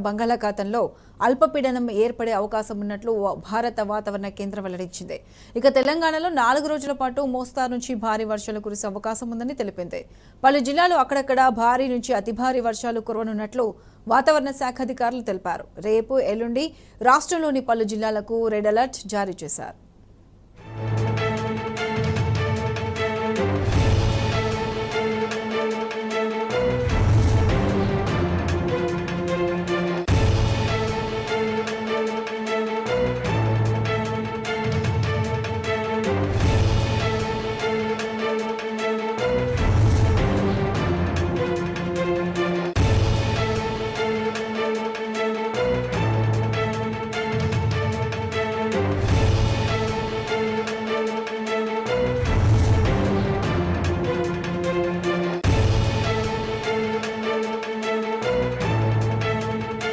బంగాళాఖాతంలో అల్పపీడనం ఏర్పడే అవకాశం ఉన్నట్లు భారత వాతావరణ కేంద్రం వెల్లడించింది. ఇక తెలంగాణలో 4 రోజుల పాటు మోస్తారు నుంచి భారీ వర్షాలు కురిసే అవకాశం ఉందని తెలిపింది. పలు జిల్లాల్లో అక్కడక్కడ భారీ నుంచి అతి భారీ వర్షాలు కురవనున్నట్లు వాతావరణ శాఖ అధికారులు తెలిపారు. రేపు ఎల్లుండి రాష్ట్రంలోని పలు జిల్లాలకు రెడ్ అలర్ట్ జారీ చేశారు.